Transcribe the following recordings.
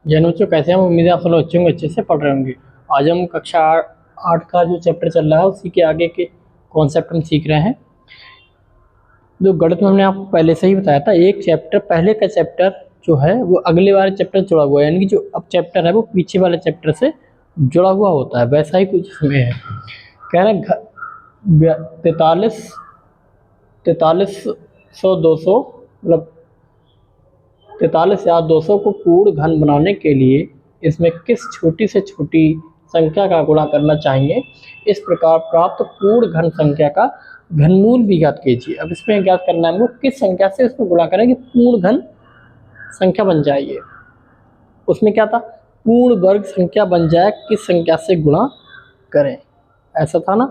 जैन बच्चों कैसे हैं? उम्मीद है आप सब लोग अच्छे होंगे, अच्छे से पढ़ रहे होंगे। आज हम कक्षा 8 का जो चैप्टर चल रहा है उसी के आगे के कॉन्सेप्ट हम सीख रहे हैं। जो गणित में हमने आपको पहले से ही बताया था, एक चैप्टर पहले का चैप्टर जो है वो अगले वाले चैप्टर से जुड़ा हुआ है, यानी कि जो अब चैप्टर है वो पीछे वाले चैप्टर से जुड़ा हुआ होता है। वैसा ही कुछ इसमें है। कह रहे हैं 43 मतलब 43,200 को पूर्ण घन बनाने के लिए इसमें किस छोटी से छोटी संख्या का गुणा करना चाहिए। इस प्रकार प्राप्त पूर्ण घन संख्या का घनमूल भी ज्ञात कीजिए। अब इसमें ज्ञात करना है हमको किस संख्या से इसको गुणा करें कि पूर्ण घन संख्या बन जाए। उसमें क्या था, पूर्ण वर्ग संख्या बन जाए किस संख्या से गुणा करें, ऐसा था ना।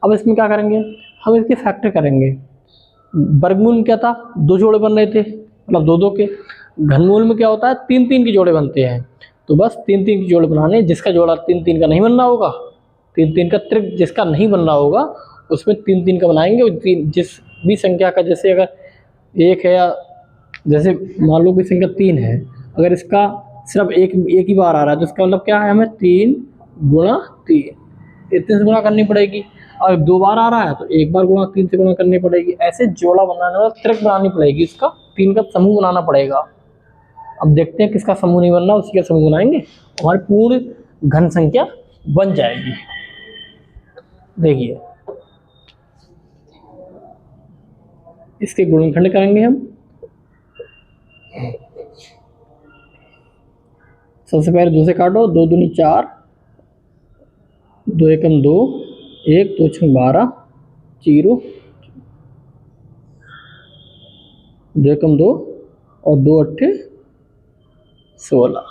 अब इसमें क्या करेंगे, हम इसके फैक्टर करेंगे। वर्गमूल में क्या था, दो जोड़े बन रहे थे, मतलब दो दो के। घनमूल में क्या होता है, तीन तीन के जोड़े बनते हैं। तो बस तीन तीन के जोड़े बनाने, जिसका जोड़ा तीन तीन का नहीं बनना होगा, तीन तीन का त्रिक जिसका नहीं बनना होगा उसमें तीन तीन का बनाएंगे। और तीन जिस भी संख्या का, जैसे अगर एक है या जैसे मान लो कि संख्या तीन है, अगर इसका सिर्फ एक एक ही बार आ रहा है तो इसका मतलब क्या है, हमें तीन गुणा तीन इतने से गुणा करनी पड़ेगी। और दो बार आ रहा है तो एक बार गुणा तीन से गुणा करनी पड़ेगी। ऐसे जोड़ा बनाने वाला त्रिक बनानी पड़ेगी, इसका तीन का समूह बनाना पड़ेगा। अब देखते हैं किसका समूह नहीं बनना, उसी का समूह बनाएंगे, हमारी पूर्ण घन संख्या बन जाएगी। देखिए इसके गुणनखंड करेंगे हम। सबसे पहले दो से काटो, दो दूनी चार, दो एकम दो, एक दो छः 12, जीरो, दो एकम दो और दो अट्ठे 16।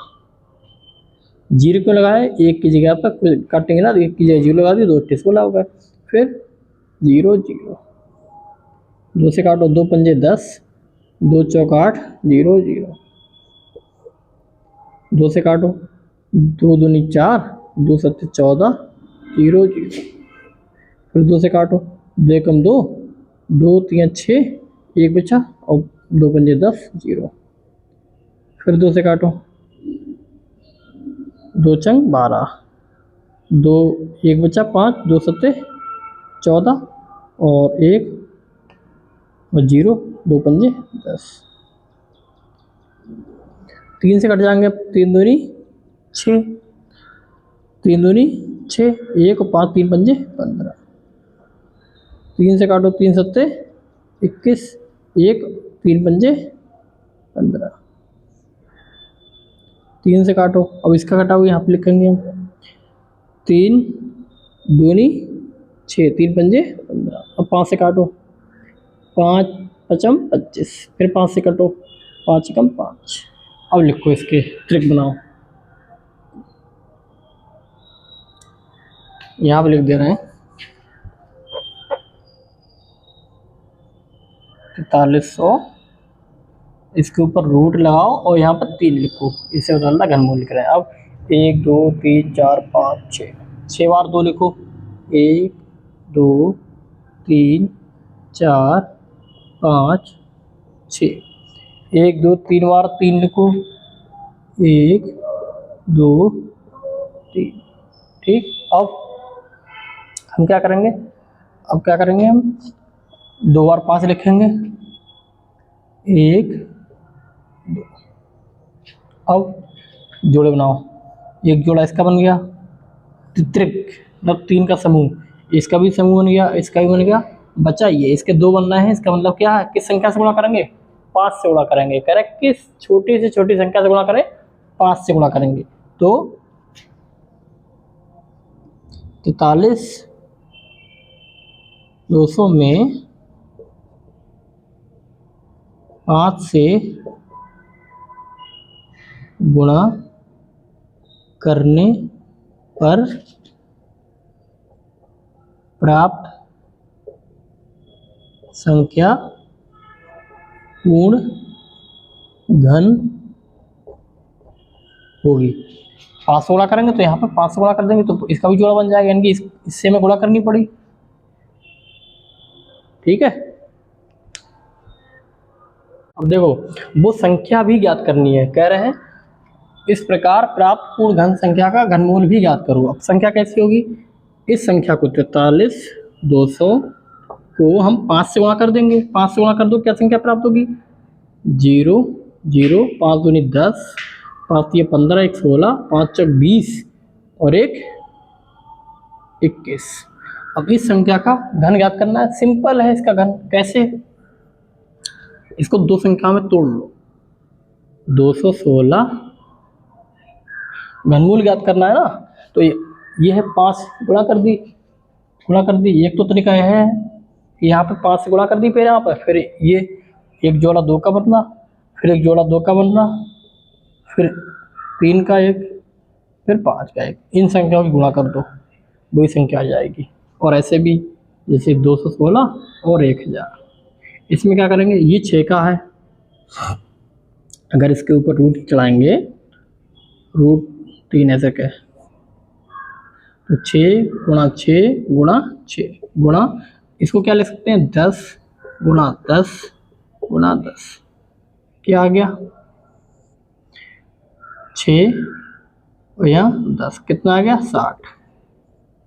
जीरो क्यों लगाए, एक की जगह पर काटेंगे ना तो एक की जगह जीरो लगा दिए, दो अट्ठे 16 हो गए। फिर जीरो जीरो, दो से काटो, दो पंजे 10, दो चौक 8, जीरो जीरो, दो से काटो, दो दूनी 4, दो सत्ते 14, जीरो जीरो। फिर दो से काटो, दो एकम दो, दो तीन 6, एक बचा और दो पंजे 10, जीरो। फिर दो से काटो, दो चंग 12, दो एक बचा 5, दो सत्ते 14 और एक और जीरो, दो पंजे 10। तीन से कट जाएंगे, तीन दूनी 6, तीन दूनी 6, एक और 5 तीन पंजे 15। तीन से काटो, तीन सत्ते 21, एक तीन पंजे 15। तीन से काटो, अब इसका घटाओ यहाँ पे लिखेंगे हम, तीन दूनी 6, तीन पंजे 15। अब 5 से काटो, 5 पचम 25, फिर 5 से कटो, 5 एकम 5। अब लिखो इसके ट्रिक बनाओ, यहाँ पे लिख दे रहे हैं 4300, इसके ऊपर रूट लगाओ और यहाँ पर 3 लिखो, इसे बदलना घनमूल लिख रहे हैं। अब 1 2 3 4 5 6, 6 बार 2 लिखो, 1 2 3 4 5 6, 1 2 3 बार 3 लिखो, 1 2 3। ठीक, अब हम क्या करेंगे, अब क्या करेंगे, हम दो बार 5 लिखेंगे, 1 2। अब जोड़े बनाओ, एक जोड़ा इसका बन गया, त्रिक मतलब तीन का समूह, इसका भी समूह बन गया, इसका भी बन गया। बचा ये, इसके दो बनना है, इसका मतलब क्या है, किस संख्या से गुणा करेंगे, 5 से गुणा करेंगे। करेक्ट, किस छोटी से छोटी संख्या से गुणा करें, 5 से गुणा करेंगे। तो 43,200 में 5 से गुणा करने पर प्राप्त संख्या पूर्ण घन होगी। 5 से गुणा करेंगे तो यहाँ पर 5 से गुणा कर देंगे तो इसका भी जोड़ा बन जाएगा, यानी कि इससे हमें गुणा करनी पड़ी। ठीक है, अब देखो वो संख्या भी ज्ञात करनी है। कह रहे हैं इस प्रकार प्राप्त पूर्ण घन संख्या का घनमूल भी ज्ञात करो। अब संख्या कैसी होगी, इस संख्या को 43 200 को हम 5 से गुणा कर देंगे। 5 से गुणा कर दो, क्या संख्या प्राप्त होगी, 0 0, 5 दूनी 10, 5 15, 1 16, 5 चौक 20 और 1 21। अब इस संख्या का घन ज्ञात करना है। सिंपल है इसका घन, कैसे, इसको दो संख्या में तोड़ लो, 216 घनमूल ज्ञात करना है ना, तो ये है 5 गुणा कर दी, एक तो तरीका है यहाँ पे 5 से गुणा कर दी, फिर यहाँ पर फिर ये एक जोड़ा 2 का बनना, फिर एक जोड़ा 2 का बनना, फिर 3 का एक, फिर 5 का एक, इन संख्याओं की गुणा कर दो, वही संख्या आ जाएगी। और ऐसे भी जैसे 216 और 1000, इसमें क्या करेंगे, ये 6 का है, अगर इसके ऊपर रूट चढ़ाएंगे, रूट 3 ऐसे के, तो 6 गुणा 6 गुणा 6 गुणा, इसको क्या लिख सकते हैं, 10 गुणा 10 गुणा 10, क्या आ गया, 6 और यहाँ 10, कितना आ गया,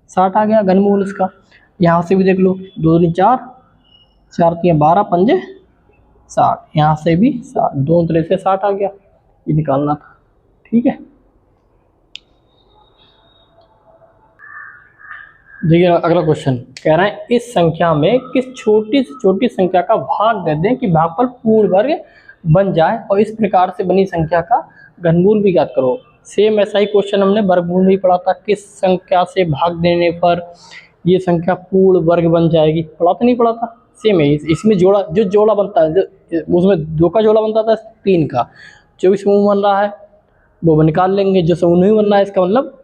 60 आ गया घनमूल इसका। यहाँ से भी देख लो, 2 दूनी 4, 4 3 12, 5 60, यहाँ से भी 60, दोनों तरह से 60 आ गया, ये निकालना था। ठीक है, देखिए अगला क्वेश्चन कह रहा है, इस संख्या में किस छोटी से छोटी संख्या का भाग दे दें कि भागफल पूर्ण वर्ग बन जाए और इस प्रकार से बनी संख्या का घनमूल भी ज्ञात करो। सेम ऐसा ही क्वेश्चन हमने वर्गमूल में पढ़ा था, किस संख्या से भाग देने पर ये संख्या पूर्ण वर्ग बन जाएगी, पढ़ा था नहीं पढ़ा था, सेम है। इसमें जोड़ा, जो जोड़ा बनता है, जो उसमें 2 का जोड़ा बनता था, 3 का, जो भी समूह बन रहा है वो निकाल लेंगे, जो समूह नहीं बन रहा है इसका मतलब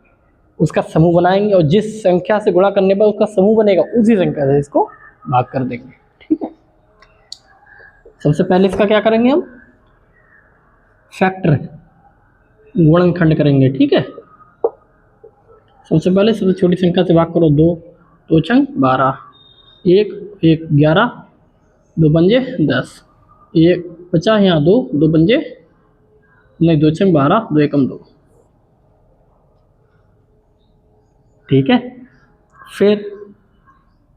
उसका समूह बनाएंगे, और जिस संख्या से गुणा करने पर उसका समूह बनेगा उसी संख्या से इसको भाग कर देंगे। ठीक है, सबसे पहले इसका क्या करेंगे, हम फैक्टर गुणनखंड करेंगे। ठीक है, सबसे पहले सबसे छोटी संख्या से भाग करो, 2 2 छंग 12, 1 1 11, 2 पंजे 10, 1 50, यहाँ 2 2 पंजे नहीं, 2 छंग 12, 2 एकम 2। ठीक है, फिर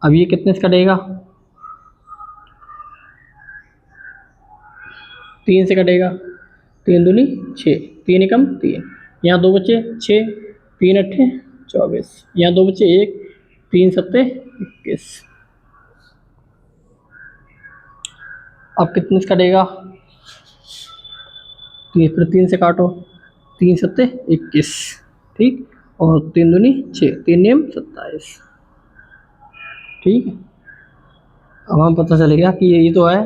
अब ये कितने से कटेगा, 3 से कटेगा, 3 दूनी 6, 3 एकम 3, यहाँ 2 बचे 6, 3 अट्ठे 24, यहाँ 2 बचे 1, 3 सत्ते 21। अब कितने से कटेगा, फिर 3 से काटो, 3 सत्ते 21, ठीक, और 3 दूनी 6, 3 नेम 27। ठीक है, अब हमें पता चलेगा कि ये तो है,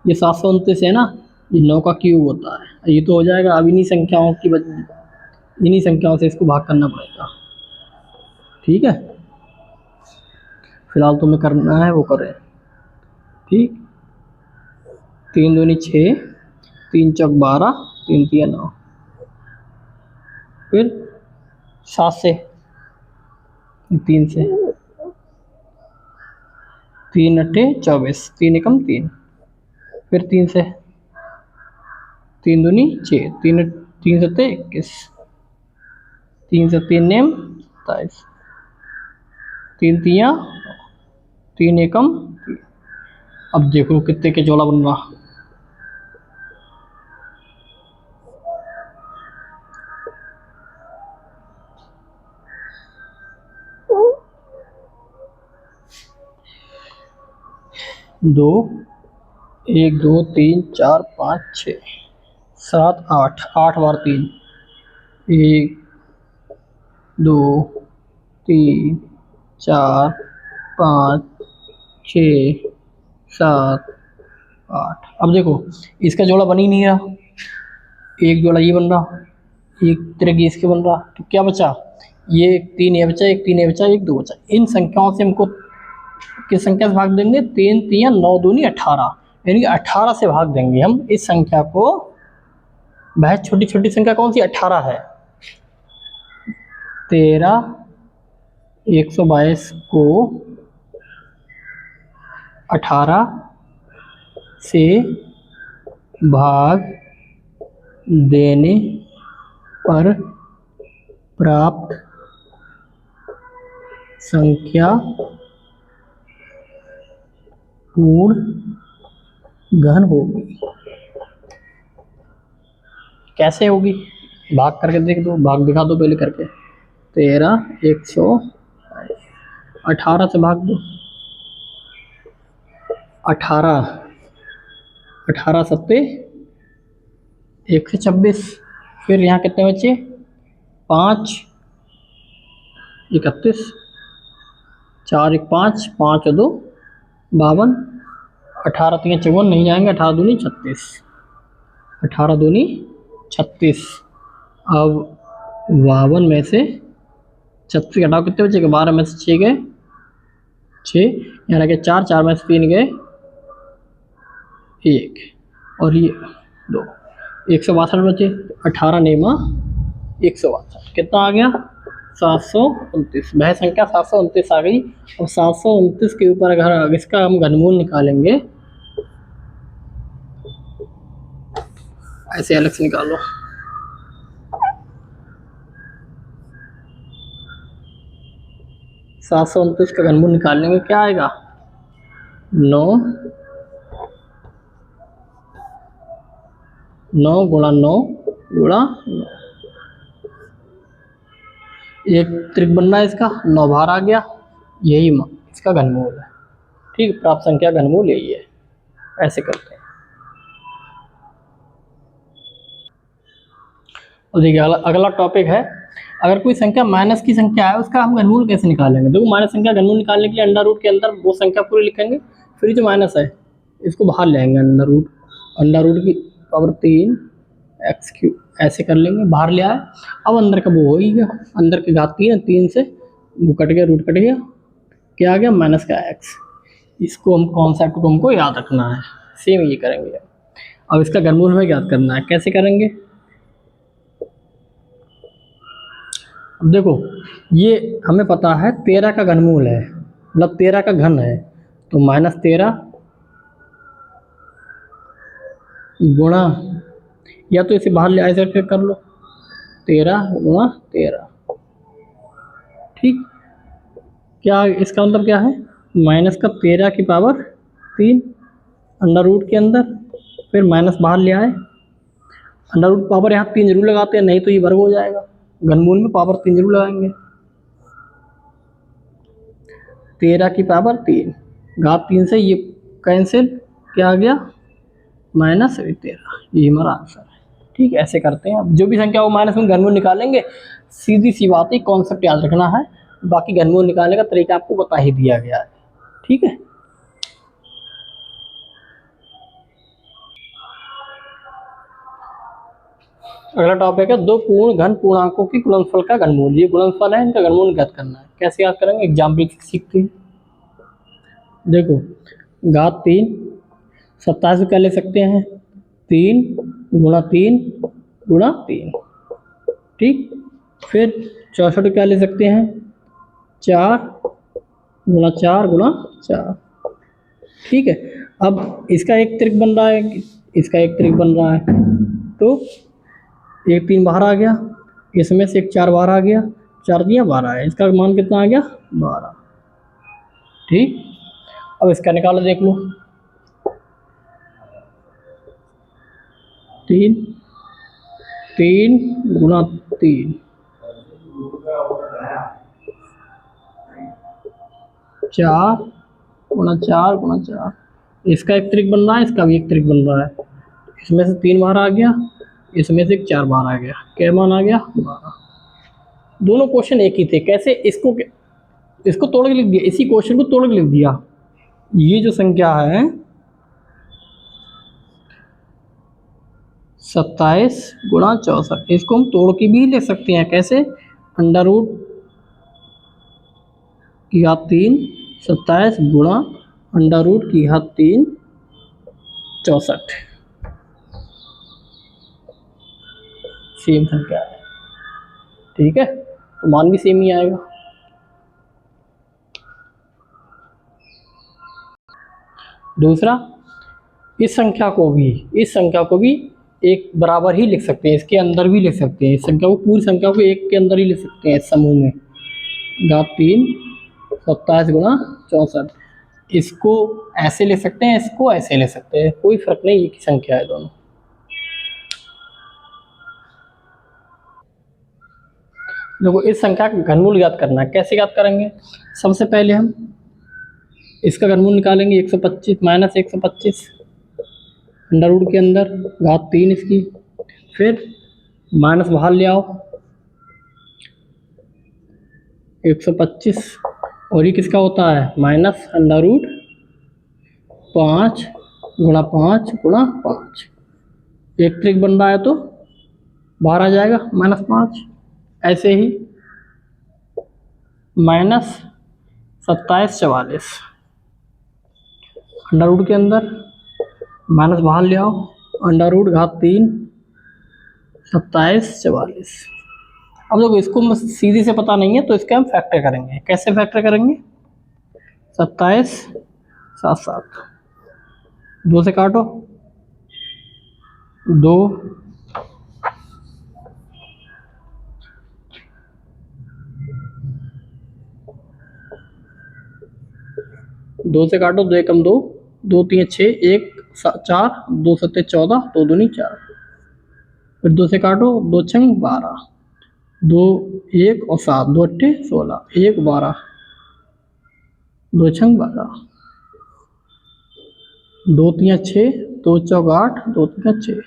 ये 729 है ना, ये 9 का क्यूब होता है, ये तो हो जाएगा। अब इन्हीं संख्याओं से इसको भाग करना पड़ेगा। ठीक है, फिलहाल तुम्हें करना है वो करें। ठीक, 3 दूनी 6, 3 चौक 12, 3 3 9, फिर 7 से, 3 से, 3 अट्ठे 24, 3 एकम 3, फिर 3 से, 3 दूनी 6, 3 सत्ते 21, 3 से 3 नेम 27, 3 तिया 3 एकम 3। अब देखो कितने के जोड़ा बन रहा, दो 1 2 3 4 5 6 7 8, 8 बार 3, 1 2 3 4 5 6 7 8। अब देखो इसका जोड़ा बन ही नहीं रहा, एक जोड़ा ये बन रहा, एक तरह की इसके बन रहा, तो क्या बचा, ये 3 ये बचा, एक 3 ये बचा, एक 2 बचा। इन संख्याओं से हमको किस संख्या से भाग देंगे, 3 3 9 दूनी 18, यानी कि 18 से भाग देंगे हम इस संख्या को। वह छोटी छोटी संख्या कौन सी, 18 है। 13 122 को 18 से भाग देने पर प्राप्त संख्या पूर्ण घन होगी। कैसे होगी? भाग करके देख दो, भाग दिखा दो पहले करके। 13 118 से भाग दो। 18 सत्ते 126। फिर यहाँ कितने बचे? 5 31, 4 1 5, 5 और 2 52, 18 3 54 नहीं जाएंगे, 18 दूनी 36, 18 दूनी 36। अब 52 में से 36 घटाओ, कितने बचे? 12 में से 6 गए 6, यहाँ लगे 4, 4 में से 3 गए 1 और ये 2, 162 बचे। 18 नेमा 162, कितना आ गया? 729। वह संख्या 729 आ गई। और 729 के ऊपर अगर इसका हम घनमूल निकालेंगे, ऐसे अलग से निकालो। सात सौ उनतीस का घनमूल निकालेंगे, क्या आएगा? 9 गुणा 9 गुणा 9। एक त्रिक बन रहा है इसका, 9 बाहर आ गया, यही इसका घनमूल है। ठीक, प्राप्त संख्या घनमूल यही है। ऐसे करते हैं। और देखिए अगला टॉपिक है, अगर कोई संख्या माइनस की संख्या है उसका हम घनमूल कैसे निकालेंगे। देखो माइनस संख्या घनमूल निकालने के लिए अंडर रूट के अंदर वो संख्या पूरी लिखेंगे, फिर जो माइनस है इसको बाहर ले आएंगे। अंडर रूट की पावर 3 x³ ऐसे कर लेंगे, बाहर ले आए। अब अंदर का वो हो ही गया, अंदर की घात 3 है, 3 से वो कट गया, रूट कट गया, क्या आ गया? माइनस का x। इसको हम कॉन्सेप्ट को हमको याद रखना है, सेम ये करेंगे। अब इसका घनमूल हमें याद करना है, कैसे करेंगे? अब देखो ये हमें पता है 13 का घनमूल है, मतलब 13 का घन है, तो -13 गुणा, या तो इसे बाहर ले आए करके कर लो, 13 गुणा 13। ठीक, क्या इसका मतलब क्या है? माइनस का 13 की पावर 3 अंडर रूट के अंदर, फिर माइनस बाहर ले आए। अंडर रूट पावर यहाँ 3 जरूर लगाते हैं, नहीं तो ये वर्ग हो जाएगा। घनमूल में पावर 3 जरूर लगाएंगे। 13 की पावर 3 घात 3 से ये कैंसिल, क्या आ गया? -13। ये हमारा आंसर है। ठीक, ऐसे करते हैं। अब जो भी संख्या हो माइनस में घनमूल निकालेंगे, सीधी सी बात है, कॉन्सेप्ट याद रखना है। बाकी घनमूल निकालने का तरीका आपको बता ही दिया गया है। ठीक है, अगला टॉपिक है दो पूर्ण घन पूर्णांकों की गुणनफल का घनमूल। ये गुणनफल है, इनका घनमूल ज्ञात करना है। कैसे याद करेंगे? एग्जाम्पल सीखते हैं। देखो घात 3 27 क्या ले सकते हैं? 3 गुणा 3 गुणा 3। ठीक, फिर 64 क्या ले सकते हैं? 4 गुणा 4 गुणा 4। ठीक है, अब इसका एक त्रिक बन रहा है, इसका एक त्रिक बन रहा है, तो एक 3 बाहर आ गया, इसमें से एक 4 बाहर आ गया, 4 दिया 12 है, इसका मान कितना आ गया? 12। ठीक, अब इसका निकालो, देख लो। 3 गुणा 3 4 गुणा 4 गुणा 4। इसका एक त्रिक बन रहा है, इसका भी एक त्रिक बन रहा है। इसमें से 3 बाहर आ गया, इसमें से 4 बाहर आ गया, क्या मान आ गया? 12। दोनों क्वेश्चन एक ही थे। कैसे? इसको तोड़ के लिख दिया, इसी क्वेश्चन को तोड़ के लिख दिया। ये जो संख्या है 27 गुणा 64, इसको हम तोड़ के भी लिख सकते हैं। कैसे? अंडर रूट की घात 3 27 गुणा अंडर रूट की घात 3 64। सेम संख्या है। ठीक है, तो मान भी सेम ही आएगा। दूसरा, इस संख्या को भी एक बराबर ही लिख सकते हैं, इसके अंदर भी लिख सकते हैं, इस संख्या को, पूरी संख्या को एक के अंदर ही लिख सकते हैं इस समूह में। घात 3 27 गुणा 64, इसको ऐसे ले सकते हैं, इसको ऐसे ले सकते हैं, कोई फर्क नहीं, एक ही संख्या है दोनों। देखो इस संख्या का घनमूल ज्ञात करना है, कैसे ज्ञात करेंगे? सबसे पहले हम इसका घनमूल निकालेंगे, 125 माइनस 125 अंडर रूट के अंदर घात 3 इसकी, फिर माइनस बाहर ले आओ 125, और ये किसका होता है? माइनस अंडर रूट 5 गुणा 5 गुणा 5, एक त्रिक बन रहा है तो बाहर आ जाएगा -5। ऐसे ही माइनस 27 44 अंडर रूट के अंदर माइनस बाहर ले आओ, अंडर रूट घात 3 27 44। अब देखो इसको सीधी से पता नहीं है तो इसके हम फैक्टर करेंगे। कैसे फैक्टर करेंगे? 27 7 7, 2 से काटो 2, 2 से काटो, 2 एकम 2, 2 3 6, 1 4, 2 7 14, 2 दूनी 4, फिर 2 से काटो, 2 छंग 12, 2 1 और 7, 2 अट्ठे 16, 1 12, 2 छंग 12, 2 3 6, 2 चौक 8, 2 3 6,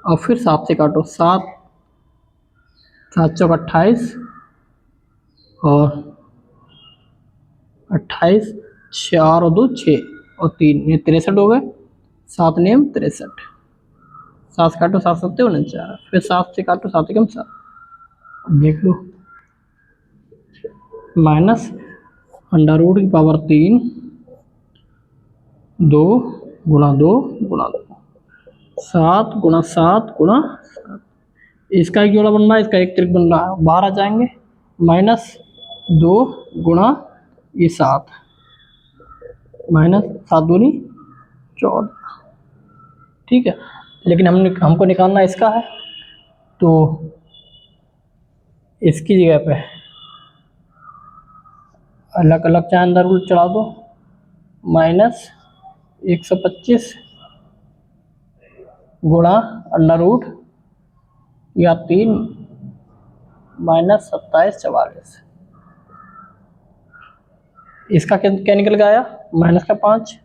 और फिर 7 से काटो, 7 7 चौक 28 और 28, 4 और 2 6 और 3, ये 63 हो गए, 7 नेम 63, 7 से काटो 7 7 49, फिर 7 से काटो 7 एकम 7, देख लो माइनस अंडर रूट की पावर 3 2 गुणा 2 गुणा 2, 7 गुणा 7 गुणा 7, इसका एक जोड़ा बन रहा है, इसका एक त्रिक बन रहा है, बाहर आ जाएंगे, -2 गुणा ये 7 माइनस 7 दूनी 14, ठीक है। लेकिन हमको निकालना इसका है, तो इसकी जगह पे अलग अलग चाहे अंदर रूट चढ़ा दो, -125 गुणा अंडर रूट या 3 -27 44, इसका क्या निकल के आया? माइनस का 5,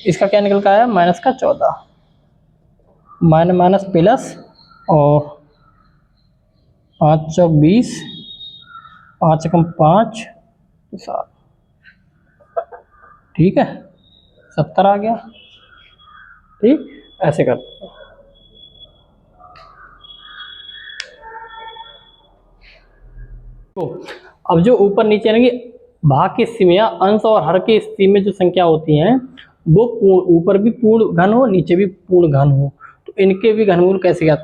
इसका क्या निकल के आया? माइनस का 14, माइनस माइनस प्लस, और 5 चौक 20, 5 एकम 5 7, ठीक है, 70 आ गया, ठीक। ऐसे करते हैं। तो अब जो ऊपर नीचे यानी कि भाग की स्थिति में या अंश और हर की स्थिति में जो संख्या होती हैं वो ऊपर भी पूर्ण घन हो, नीचे भी पूर्ण घन हो, तो इनके भी घनमूल कैसे याद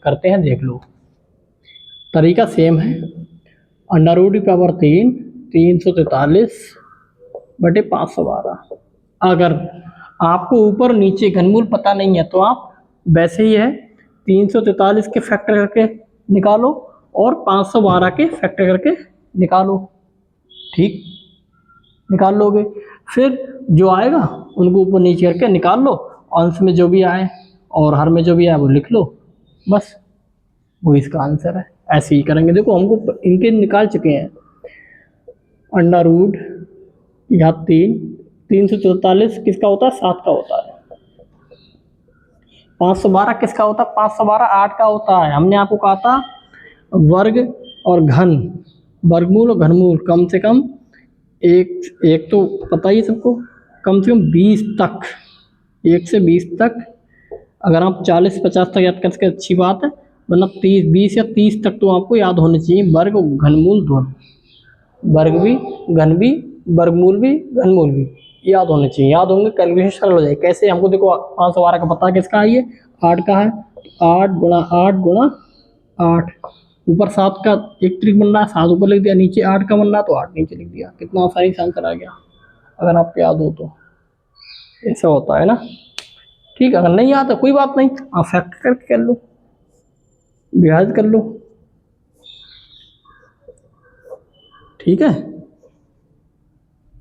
करते हैं देख लो। तरीका सेम है, अंडर रूट की पावर 3 343 बटे 512। अगर आपको ऊपर नीचे घनमूल पता नहीं है तो आप वैसे ही है 343 के फैक्टर करके निकालो और 512 के फैक्टर करके निकालो, ठीक, निकाल लोगे। फिर जो आएगा उनको ऊपर नीचे करके निकाल लो, अंश में जो भी आए और हर में जो भी आए वो लिख लो, बस वो इसका आंसर है। ऐसे ही करेंगे। देखो हमको इनके निकाल चुके हैं, अंडर रूट या 344 किसका होता है? 7 का होता है। 512 किसका होता है? 512 8 का होता है। हमने आपको कहा था वर्ग और घन, वर्गमूल और घनमूल कम से कम एक तो पता ही सबको, कम से कम 20 तक, 1 से 20 तक। अगर आप 40-50 तक याद कर सके अच्छी बात है, वरना 20 या 30 तक तो आपको याद होने चाहिए वर्ग और घनमूल दोनों, वर्ग भी घन भी वर्गमूल भी घनमूल भी याद होने चाहिए। याद होंगे कैलकुलेशन सरल हो जाए। कैसे? हमको देखो 512 का पता किसका है, ये 8 का है, 8 गुणा 8 गुणा 8, ऊपर 7 का एक त्रिक बन रहा है, 7 ऊपर लिख दिया, नीचे 8 का बन रहा है तो 8 नीचे लिख दिया। कितना आसानी से आंसर आ गया अगर आपको याद हो तो। ऐसा होता है ना। ठीक है, अगर नहीं आता कोई बात नहीं, आप फैक्टर करके कर लो, विभाजित कर लो। ठीक है,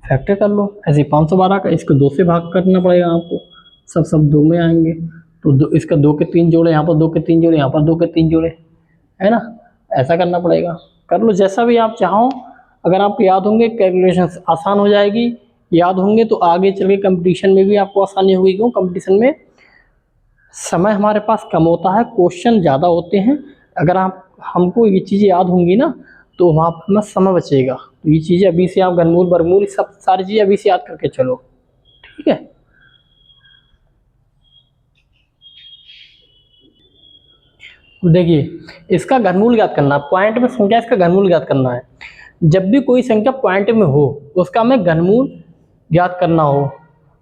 फैक्टर कर लो। ऐसे 512 का इसको 2 से भाग करना पड़ेगा आपको, सब 2 में आएंगे, तो इसका 2 के 3 जोड़े, यहाँ पर 2 के 3 जोड़े, यहाँ पर 2 के 3 जोड़े, है ना, ऐसा करना पड़ेगा। कर लो जैसा भी आप चाहो। अगर आपको याद होंगे कैलकुलेशन आसान हो जाएगी, याद होंगे तो आगे चल के कंपटीशन में भी आपको आसानी होगी। क्यों, कंपटीशन में समय हमारे पास कम होता है, क्वेश्चन ज़्यादा होते हैं। अगर आप हमको ये चीज़ें याद होंगी ना तो वहाँ पर हमें समय बचेगा। तो ये चीज़ें अभी से आप घनमूल वर्गमूल सब सारी चीज़ें अभी से याद करके चलो। ठीक है, देखिए इसका घनमूल ज्ञात करना, पॉइंट में संख्या इसका घनमूल ज्ञात करना है। जब भी कोई संख्या पॉइंट में हो उसका हमें घनमूल ज्ञात करना हो।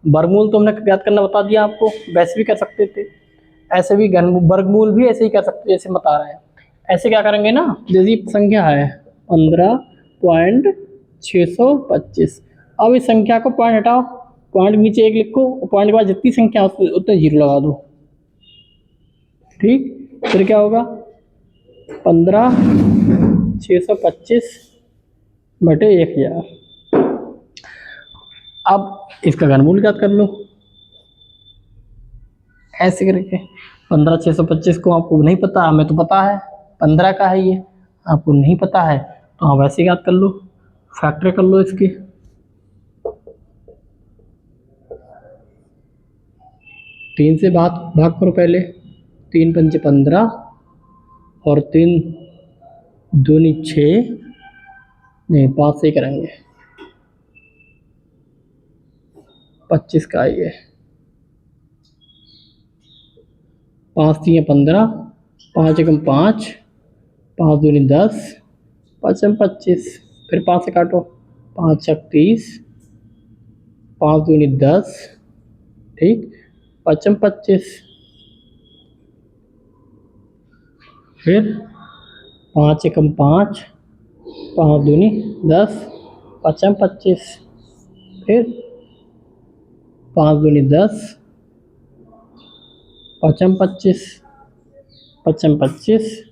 वर्गमूल तो हमने ज्ञात करना बता दिया आपको, वैसे भी कर सकते थे, ऐसे भी घनमूल वर्गमूल भी ऐसे ही कर सकते जैसे बता रहे हैं। ऐसे क्या करेंगे ना, जैसे संख्या है 15.625, अब इस संख्या को पॉइंट हटाओ, पॉइंट नीचे 1 लिखो, पॉइंट के बाद जितनी संख्या उतने 0 लगा दो। ठीक, फिर क्या होगा 15,625 बटे 1000। अब इसका घनमूल ज्ञात कर लो ऐसे करके। 15,625 को आपको नहीं पता, हमें तो पता है 15 का है, ये आपको नहीं पता है तो आप वैसे याद कर लो, फैक्टर कर लो इसके। 3 से भाग करो पहले, 3 पंचे 15 और 3 दूनी 6, नहीं 5 से ही करेंगे, 25 का ये, 5 3 15, 5 एकम 5, 5 दूनी 10, 5 25, फिर 5 से काटो, 5 छक 30, 5 दूनी 10, ठीक, 5 25, फिर 5 एकम 5, 5 दूनी 10, 5 25, फिर 5 दूनी 10, 5 25, 5 25,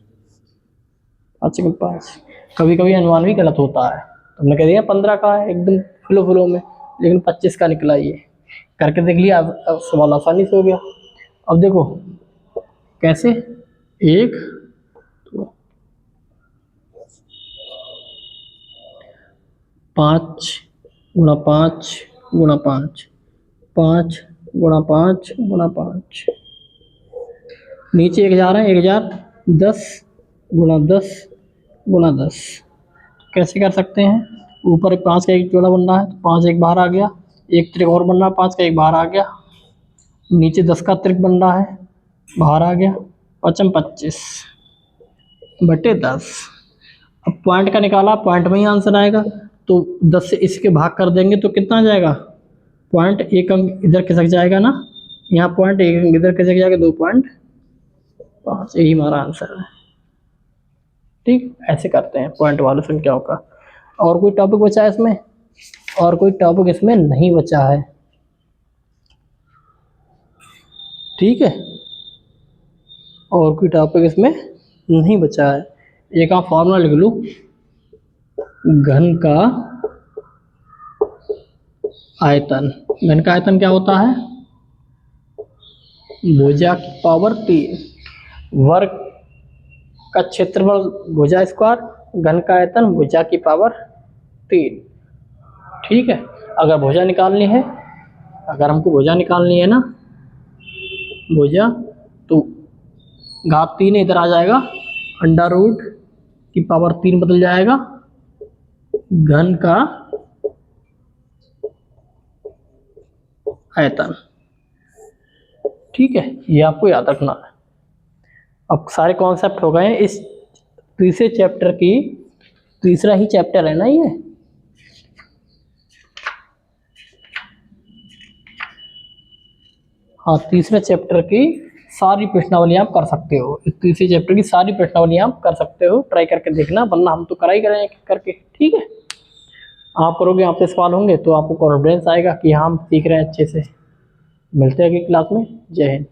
5 एकम 5। कभी कभी अनुमान भी गलत होता है, तो हमने कह दिया 15 का है एकदम फ्लो में, लेकिन 25 का निकला ये, करके देख लिया। अब सवाल आसानी से हो गया। अब देखो कैसे, 1 5 गुणा 5 गुणा 5, 5 गुणा 5 गुणा 5, नीचे 1000 है, 1000 10 गुणा 10 गुणा 10। कैसे कर सकते हैं, ऊपर 5 का एक जोड़ा बन रहा है तो 5 एक बाहर आ गया, एक त्रिक और बन रहा है, 5 का एक बाहर आ गया, नीचे 10 का त्रिक बन रहा है बाहर आ गया, 5 25 बटे 10। अब पॉइंट का निकाला, पॉइंट में ही आंसर आएगा, तो 10 से इसके भाग कर देंगे तो कितना आ जाएगा, पॉइंट 1 अंक इधर खिसक जाएगा ना, यहाँ पॉइंट 1 अंक इधर खिसक जाएगा, 2.5, यही हमारा आंसर है। ठीक, ऐसे करते हैं पॉइंट वाली संख्याओं का। और कोई टॉपिक बचा है इसमें, और कोई टॉपिक इसमें नहीं बचा है। ठीक है, और कोई टॉपिक इसमें नहीं बचा है। एक आप फॉर्मूला लिख लो, घन का आयतन। घन का आयतन क्या होता है, भुजा की पावर 3, वर्ग का क्षेत्रफल भुजा स्क्वायर, घन का आयतन भुजा की पावर 3। ठीक है, अगर भुजा निकालनी है, अगर हमको भुजा निकालनी है ना, भुजा तो घात 3 इधर आ जाएगा, अंडर रूट की पावर 3 बदल जाएगा, घन का आयतन। ठीक है, ये आपको याद रखना है। अब सारे कॉन्सेप्ट हो गए इस तीसरे चैप्टर की, तीसरा ही चैप्टर है ना ये। हाँ, तीसरे चैप्टर की सारी प्रश्नावली आप कर सकते हो, इस तीसरे चैप्टर की सारी प्रश्नावली आप कर सकते हो, ट्राई करके देखना, वरना हम तो करा ही करेंगे करके। ठीक है, आप करोगे, आपसे सवाल होंगे तो आपको कॉन्फिडेंस आएगा कि हाँ हम सीख रहे हैं अच्छे से। मिलते हैं अगली क्लास में। जय हिंद।